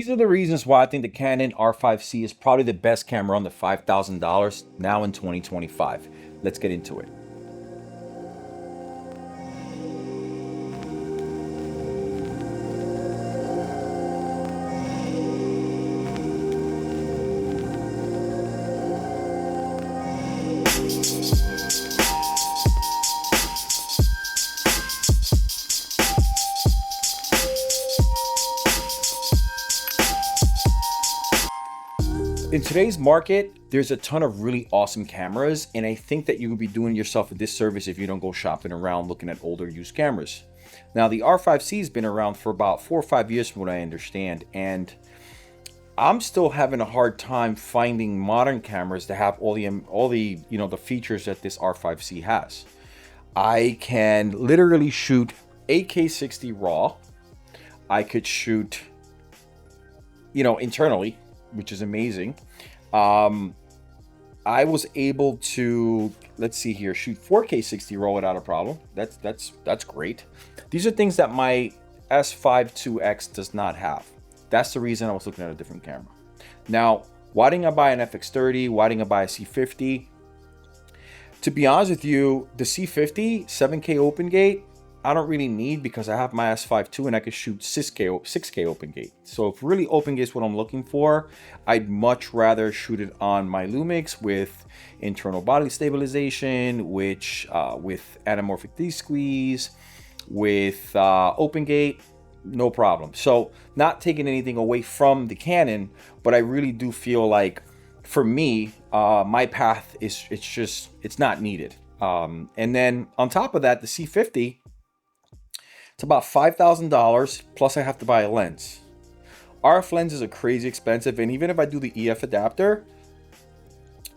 These are the reasons why I think the Canon R5C is probably the best camera on the $5,000 now in 2025. Let's get into it. In today's market, there's a ton of really awesome cameras, and I think that you would be doing yourself a disservice if you don't go shopping around looking at older used cameras. Now, the R5C has been around for about 4 or 5 years from what I understand, and I'm still having a hard time finding modern cameras that have all the the features that this R5C has. I can literally shoot 8K60 RAW. I could shoot, internally, which is amazing. I was able to, let's see here, shoot 4K 60 RAW without a problem. That's great. These are things that my S5IIX does not have. That's the reason I was looking at a different camera. Now, why didn't I buy an FX30? Why didn't I buy a C50? To be honest with you, the C50 7K open gate, I don't really need because I have my S5II and I can shoot 6K open gate. So if really open gate is what I'm looking for, I'd much rather shoot it on my Lumix with internal body stabilization, which with anamorphic D-squeeze, with open gate, no problem. So not taking anything away from the Canon, but I really do feel like for me, my path is it's not needed. And then on top of that, the C50, it's about $5,000 plus I have to buy a lens. RF lenses are crazy expensive, and even if I do the EF adapter,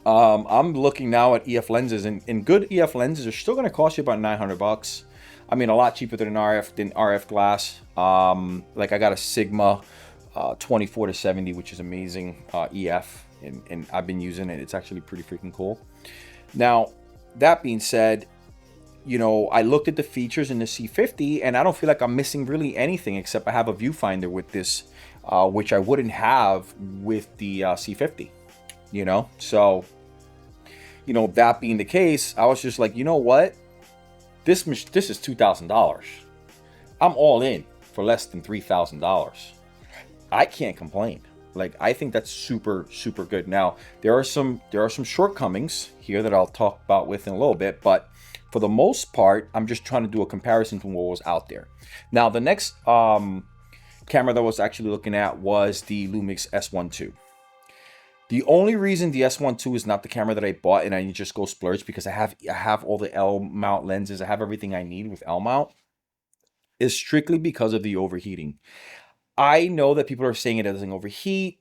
I'm looking now at EF lenses, and good EF lenses are still going to cost you about $900. I mean, a lot cheaper than RF glass. Like I got a Sigma 24 to 70, which is amazing EF, and I've been using it. It's actually pretty freaking cool. Now, that being said, I looked at the features in the C50 and I don't feel like I'm missing really anything except I have a viewfinder with this, which I wouldn't have with the C50, So, that being the case, I was just like, you know what? This is $2,000. I'm all in for less than $3,000. I can't complain. Like, I think that's super, super good. Now, there are some shortcomings here that I'll talk about in a little bit, but for the most part, I'm just trying to do a comparison to what was out there. Now, the next camera that I was actually looking at was the Lumix S1II. The only reason the S1II is not the camera that I bought and I just go splurge because I have all the L mount lenses, I have everything I need with L mount, is strictly because of the overheating. I know that people are saying it doesn't overheat.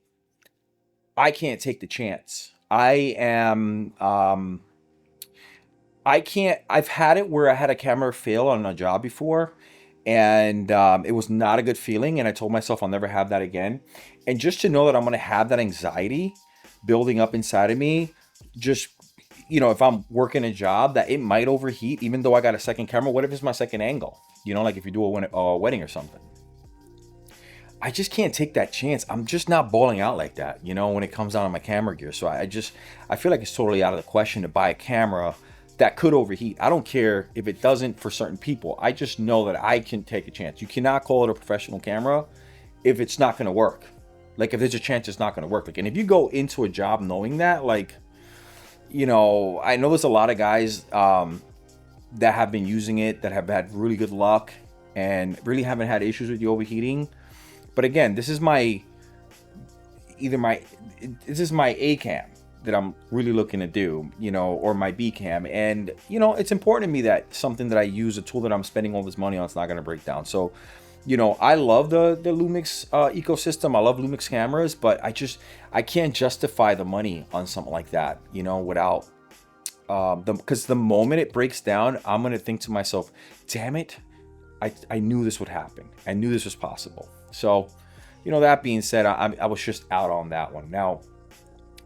I can't take the chance. I've had it where I had a camera fail on a job before, and it was not a good feeling, and I told myself I'll never have that again. And just to know that I'm going to have that anxiety building up inside of me, just, if I'm working a job that it might overheat, even though I got a second camera, what if it's my second angle? Like if you do a wedding or something. I just can't take that chance. I'm just not balling out like that, when it comes down to my camera gear. So I feel like it's totally out of the question to buy a camera that could overheat. I don't care if it doesn't for certain people. I just know that I can take a chance. You cannot call it a professional camera if it's not going to work. Like if there's a chance it's not going to work. Like, and if you go into a job knowing that, like, I know there's a lot of guys that have been using it that have had really good luck and really haven't had issues with the overheating. But again, this is my A cam that I'm really looking to do, or my B cam. And, it's important to me that something that I use, a tool that I'm spending all this money on, is not going to break down. So, I love the Lumix ecosystem. I love Lumix cameras, but I can't justify the money on something like that, without, because the moment it breaks down, I'm going to think to myself, damn it, I knew this would happen. I knew this was possible. So, that being said, I was just out on that one. Now,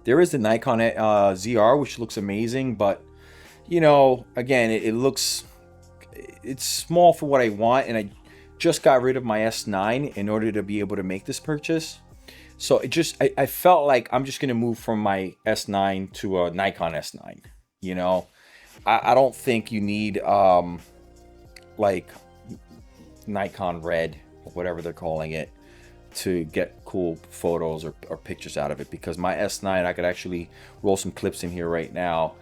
there is the Nikon ZR, which looks amazing, but, again, it's small for what I want, and I just got rid of my S9 in order to be able to make this purchase. So it just, I felt like I'm just gonna move from my S9 to a Nikon S9. You know, I don't think you need like Nikon Red or whatever they're calling it to get cool photos or pictures out of it, because my S9, I could actually roll some clips in here right now,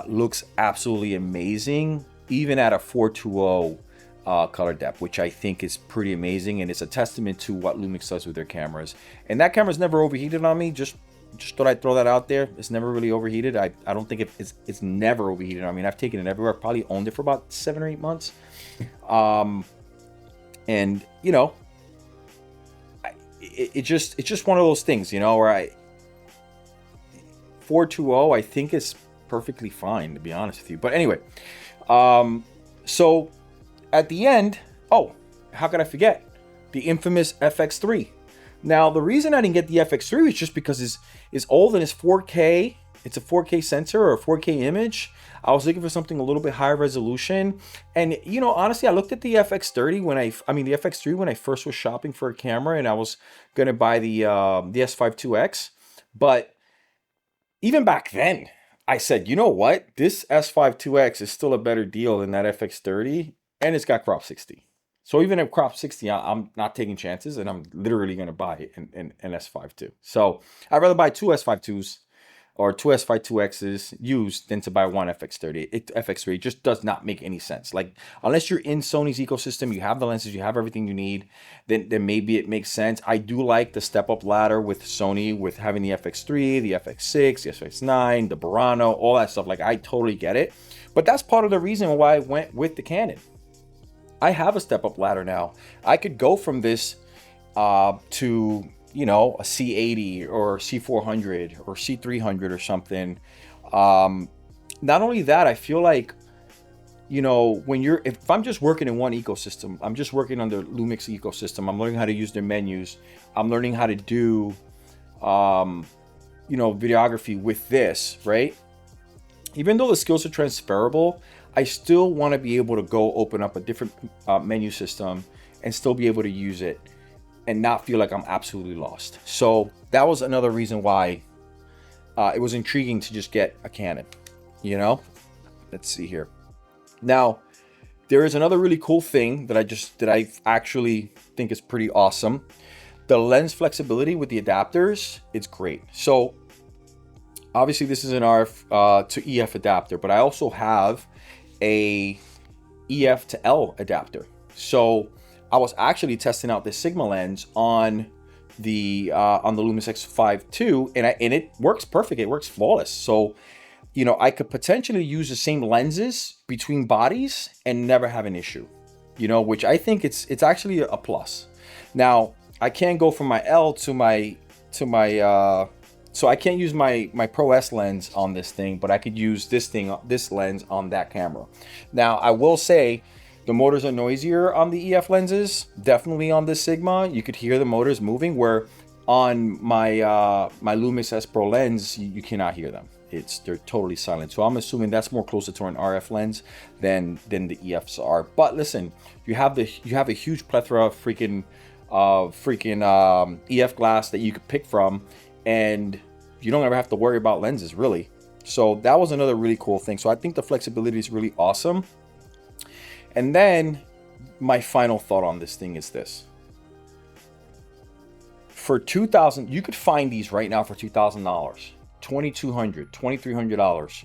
looks absolutely amazing even at a 420 color depth, which I think is pretty amazing, and it's a testament to what Lumix does with their cameras. And that camera's never overheated on me. Just thought I'd throw that out there. It's never really overheated. I don't think it's never overheated. I mean, I've taken it everywhere. I've probably owned it for about 7 or 8 months. And you know, it's just one of those things, you know, where 420 I think is perfectly fine, to be honest with you. But anyway, so at the end, oh, how could I forget the infamous FX3? Now, the reason I didn't get the FX3 was just because it's old and it's 4K. It's a 4K sensor or a 4K image. I was looking for something a little bit higher resolution. And, you know, honestly, I looked at the FX30 the FX3 when I first was shopping for a camera, and I was going to buy the S5IIX. But even back then, I said, you know what? This S5IIX is still a better deal than that FX30, and it's got crop 60. So even at crop 60, I'm not taking chances, and I'm literally going to buy an S5 II. So I'd rather buy two S5IIs or two S5IIXs used than to buy one FX30. FX3 just does not make any sense. Like, unless you're in Sony's ecosystem, you have the lenses, you have everything you need, then maybe it makes sense. I do like the step up ladder with Sony, with having the FX3, the FX6, the FX9, the Burano, all that stuff. Like, I totally get it. But that's part of the reason why I went with the Canon. I have a step up ladder now. I could go from this to, you know, a C80 or C400 or C300 or something. Not only that, I feel like, you know, if I'm just working in one ecosystem, I'm just working on the Lumix ecosystem. I'm learning how to use their menus. I'm learning how to do, you know, videography with this, right? Even though the skills are transferable, I still want to be able to go open up a different menu system and still be able to use it and not feel like I'm absolutely lost. So that was another reason why it was intriguing to just get a Canon, you know? Let's see here. Now, there is another really cool thing that I actually think is pretty awesome. The lens flexibility with the adapters, it's great. So obviously this is an RF to EF adapter, but I also have a EF to L adapter. So I was actually testing out the Sigma lens on the Lumix S5II, and it works perfect. It works flawless. So, you know, I could potentially use the same lenses between bodies and never have an issue, you know, which I think it's actually a plus. Now, I can't go from my L to my so I can't use my Pro S lens on this thing, but I could use this lens on that camera. Now, I will say the motors are noisier on the EF lenses, definitely on the Sigma. You could hear the motors moving, where on my my Lumix S Pro lens, you cannot hear them. They're totally silent. So I'm assuming that's more closer to an RF lens than the EFs are. But listen, you have a huge plethora of freaking EF glass that you could pick from, and you don't ever have to worry about lenses, really. So that was another really cool thing. So I think the flexibility is really awesome. And then my final thought on this thing is this. For $2,000, you could find these right now for $2,000, $2,200, $2,300.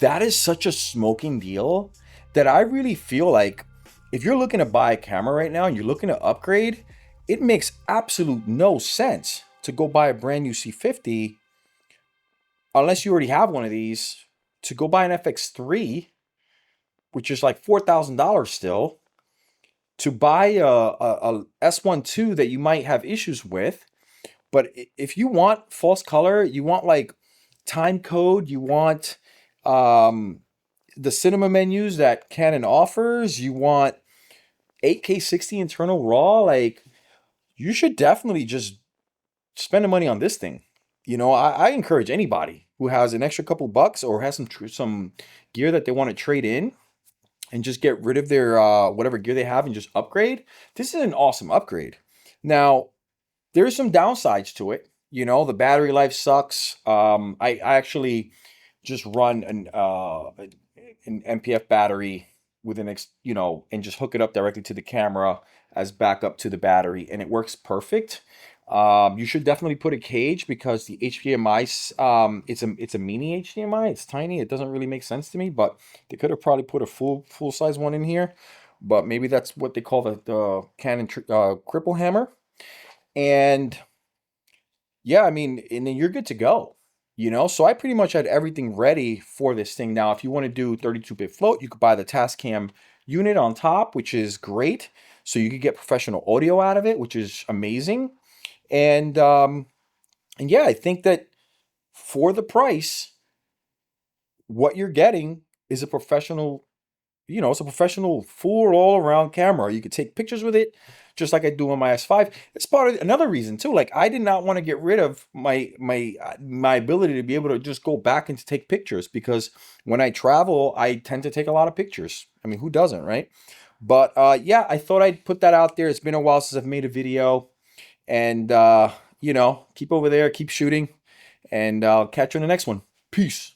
That is such a smoking deal that I really feel like if you're looking to buy a camera right now and you're looking to upgrade, it makes absolute no sense to go buy a brand new C50 unless you already have one of these, to go buy an FX3, which is like $4,000 still, to buy a S1II that you might have issues with. But if you want false color, you want like time code, you want the cinema menus that Canon offers, you want 8K 60 internal RAW, like, you should definitely just spend the money on this thing. You know, I encourage anybody who has an extra couple bucks or has some gear that they want to trade in and just get rid of their whatever gear they have and just upgrade. This is an awesome upgrade. Now, There's some downsides to it. You know, the battery life sucks. I actually just run an MPF battery with you know, and just hook it up directly to the camera as backup to the battery, and it works perfect. You should definitely put a cage because the HDMI, it's a mini HDMI. It's tiny. It doesn't really make sense to me, but they could have probably put a full size one in here. But maybe that's what they call the Canon cripple hammer. And yeah, I mean, and then you're good to go. You know, so I pretty much had everything ready for this thing. Now, if you want to do 32-bit float, you could buy the Tascam unit on top, which is great. So you could get professional audio out of it, which is amazing. And yeah, I think that for the price, what you're getting is a professional, you know, it's a professional full all around camera. You could take pictures with it just like I do on my S5. It's part of another reason too. Like I did not want to get rid of my ability to be able to just go back and to take pictures, because when I travel, I tend to take a lot of pictures. I mean, who doesn't, right? But yeah, I thought I'd put that out there. It's been a while since I've made a video, and you know, keep over there, keep shooting, and I'll catch you in the next one. Peace.